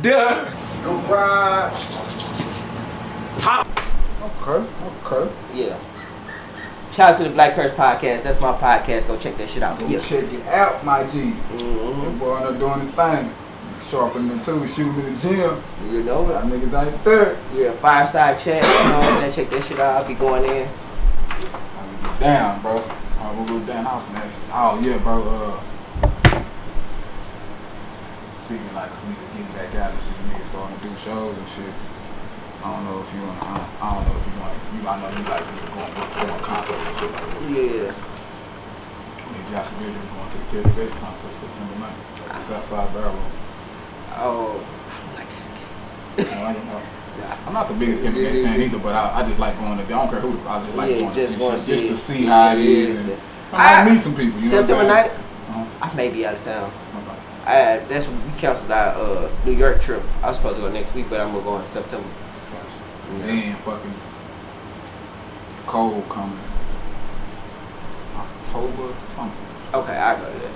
The Garage Top. Okay. Yeah. Shout out to the Black Curse Podcast. That's my podcast. Go check that shit out. Go Yeah. check it out, my G. That boy end up doing his thing. Sharpening the tool, shooting in the gym. You know Y'all it. niggas ain't there. Yeah, fireside chat. You know what I'm saying? Check that shit out. I'll be going in. I'm gonna get down, bro. We'll go down. I was finna ask you. Oh yeah, bro. Speaking like niggas getting back out and shit, niggas starting to do shows and shit. I don't know if you want. I don't know if you want. I know you like going concerts and shit like that. Yeah. Me and Josh Ridley going to the Kevin Gates concert September 9th at the Southside Barrel. Oh, I don't like Kevin Gates. I'm not the biggest Kevin Gates fan either, but I just like going to. I don't care who. I just like going to see shit just to see how it is. And I might meet some people. You know September what I'm 9th, I may be out of town. Okay. That's we canceled our New York trip. I was supposed to go next week, but I'm gonna go in September. Yeah. Then fucking cold coming. October something. Okay, I go to that.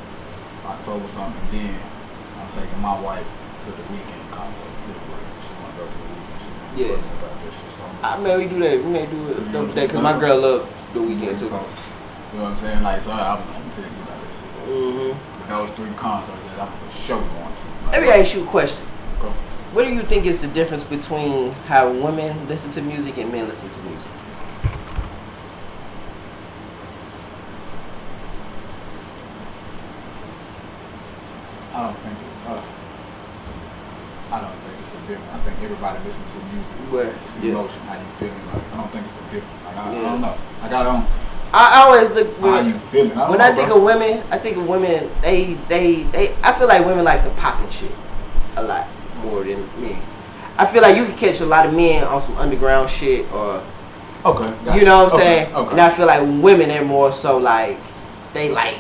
October something. Then I'm taking my wife to the weekend concert in February. She wanna go to the weekend. She wanna Yeah. me about this shit. So I may do that. We may do it double day because my girl loves the weekend too. You know what I'm saying? Like, so I'm gonna tell you about that shit. But those 3 concerts that I'm for sure going to. Like, Let me ask you a question. Go. What do you think is the difference between how women listen to music and men listen to music? I don't think it's a different. I think everybody listens to music. Where? It's Yeah. emotion, how you feeling. Like, I don't think it's a different. Like, I Yeah. don't know. Like, I don't. I always look How you feeling? when I think of women. I think of women. They. I feel like women like the popping shit a lot more than men. I feel like you can catch a lot of men on some underground shit or. Okay. You know what I'm saying? Okay. And I feel like women are more so like they like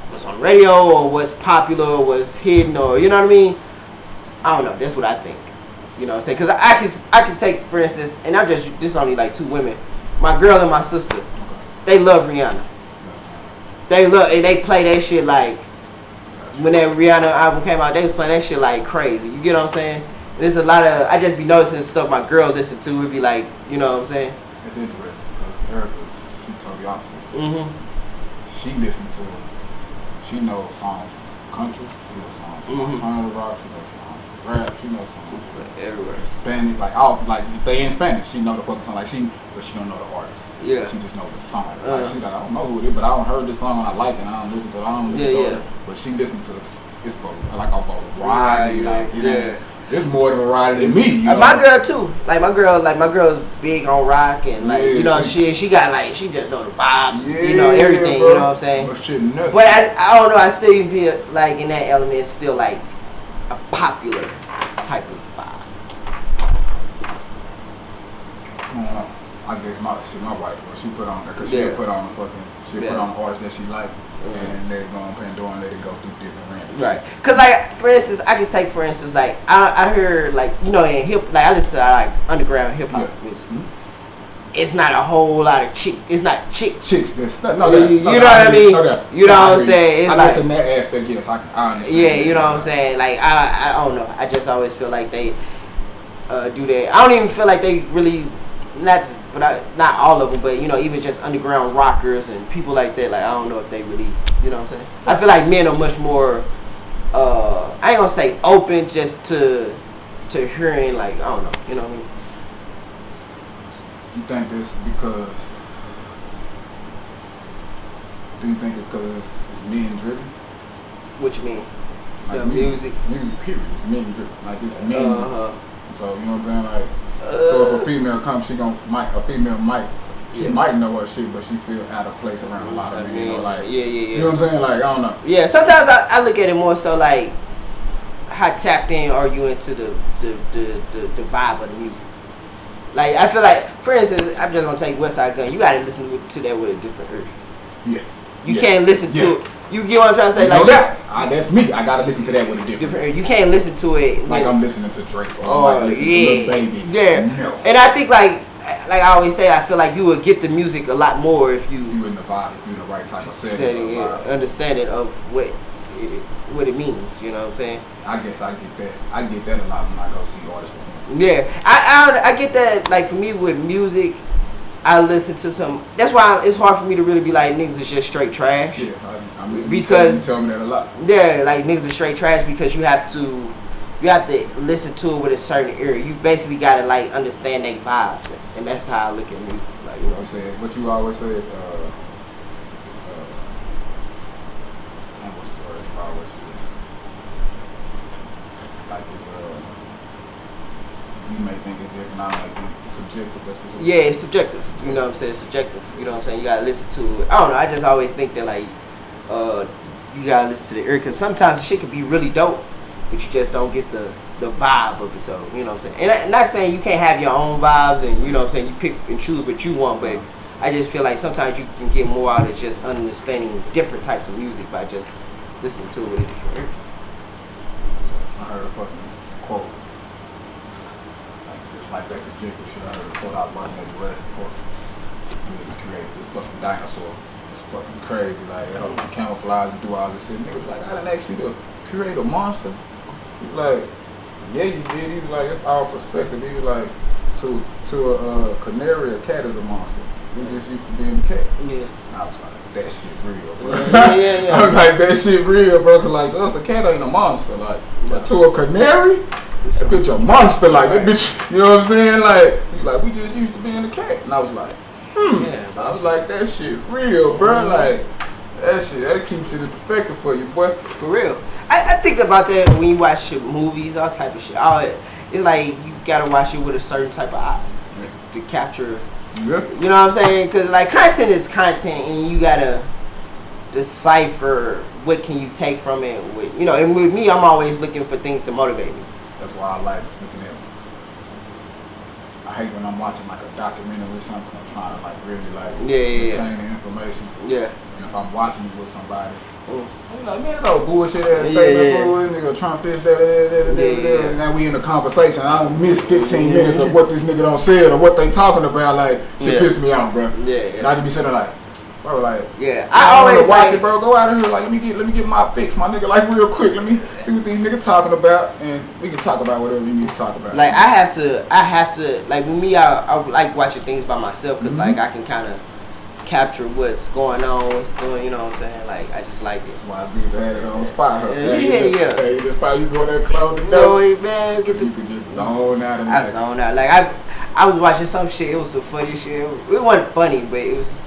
what's on the radio or what's popular or what's hidden or you know what I mean? I don't know. That's what I think. You know what I'm saying? Because I can say for instance, and I'm just this is only like 2 women. My girl and my sister, they love Rihanna. They love and they play that shit like when that Rihanna album came out. They was playing that shit like crazy. You get what I'm saying? There's a lot of I just be noticing stuff my girl listen to. It'd be like you know what I'm saying? It's interesting because Erica's she totally opposite. She listens to. She knows songs from country. She knows songs from alternative rock. She knows songs from rap. She knows songs from everywhere. Hispanic, like if they in Spanish, she know the fucking song. Like but she don't know the artist. Yeah. She just know the song. Like she like I don't know who it is, but I don't heard this song and I like it. And I don't listen to it. I don't really know it. But she listens to it's for like a variety. Like you know, it's more than variety than me. You know? My girl too. Like my girl's big on rock and like you know she got like she just know the vibes. You know everything. Bro. You know what I'm saying? But I don't know. I still even feel like in that element, it's still like a popular type of vibe. I guess my wife, she put on because she'll put on put on the artists that she like and let it go on Pandora and let it go through different random. Right. Cause like for instance, I can take for instance like I heard like you know in I listen to like underground hip hop music. It's not a whole lot of It's not chicks. Chicks. You know what I mean? You know what I'm saying? It's I like, guess in that aspect, yes, I understand. Yeah, you know what I'm saying? Like I don't know. I just always feel like they do that. I don't even feel like they really not all of them, but you know, even just underground rockers and people like that. Like I don't know if they really, you know what I'm saying? I feel like men are much more. I ain't gonna say open just to hearing like I don't know. You know what I mean? You think this because? Do you think it's because it's men driven? What you mean? Like the music period. It's men driven. Like it's men. So you know what I'm saying? Like so if a female comes, she might know her shit, but she feel out of place around a lot of men. You know, like you know what I'm saying? Like I don't know. Yeah, sometimes I look at it more so like how tapped in are you into the vibe of the music. Like I feel like, for instance, I'm just gonna take Westside Gun. You gotta listen to that with a different ear. Yeah. You can't listen to it. You get what I'm trying to say? Like that's me. I gotta listen to that with a different ear. You can't listen to it like I'm listening to Drake or I'm listening to Lil Baby. Yeah. No. And I think like I always say, I feel like you would get the music a lot more if you in the vibe, if you in the right type of setting, understanding of what what it means. You know what I'm saying? I guess I get that. I get that a lot when I go see artists perform. Yeah, I get that. Like for me with music, I listen to some. That's why it's hard for me to really be like niggas is just straight trash. Yeah, I mean, because you tell me that a lot. Yeah, like niggas is straight trash because you have to listen to it with a certain ear. You basically gotta like understand their vibes, and that's how I look at music. Like you know what I'm saying. What you always say is what's the word? You always use like it's you may think it's different. I like it's subjective. That's what yeah, it's subjective. You know what I'm saying? It's subjective. You know what I'm saying? You gotta listen to it. I don't know. I just always think that like you gotta listen to the ear because sometimes the shit can be really dope, but you just don't get the vibe of it. So you know what I'm saying? And I'm not saying you can't have your own vibes and you know what I'm saying you pick and choose what you want, but I just feel like sometimes you can get more out of just understanding different types of music by just listening to it with a different ear. So I heard a fucking quote. Like that subjective shit. I heard a quote. I was watching that Jurassic Park. Niggas created this fucking dinosaur. It's fucking crazy. Like, yo, camouflage and do all this shit. Niggas like, I didn't ask you to create a monster. He was like, yeah, you did. He was like, it's all perspective. He was like, to a canary, a cat is a monster. We just used to being a cat. Yeah. And I was like, that shit real, bro. Yeah. I was like, that shit real, bro. Cause like, to us, a cat ain't a monster. Like, but to a canary, that bitch a monster. Like, that bitch, you know what I'm saying? Like, he's like, we just used to being a cat. And I was like, Yeah, I was like, that shit real, bro. Like, that shit, that keeps it in perspective for you, boy. For real. I think about that when you watch movies, all type of shit. It's like you gotta watch it with a certain type of eyes to capture. Yeah. You know what I'm saying? Because like content is content, and you gotta decipher what can you take from it. With, you know, and with me, I'm always looking for things to motivate me. That's why I like looking at. I hate when I'm watching like a documentary or something. I'm trying to like really like retain the information. Yeah. And if I'm watching it with somebody. Mm. I'm like, man, no bullshit ass statement for this nigga Trump this, that. And now we in a conversation. I don't miss 15 minutes of what this nigga don't said or what they talking about. Like, shit piss me off, bro. Yeah. And I just be sitting there like, bro, like, I always watch like, it, bro. Go out of here, like, let me get my fix, my nigga, like, real quick. Let me see what these niggas talking about, and we can talk about whatever we need to talk about. Like, I have to, like, with me, I like watching things by myself because, like, I can kind of capture what's going on, what's doing, you know what I'm saying? Like, I just like it. That's why it's good to have it on spot, huh? Yeah. Hey, this spot you go there, close the door. No, man, you can just zone out. I zone out. Like, I was watching some shit. It was the funniest shit. It wasn't funny, but it was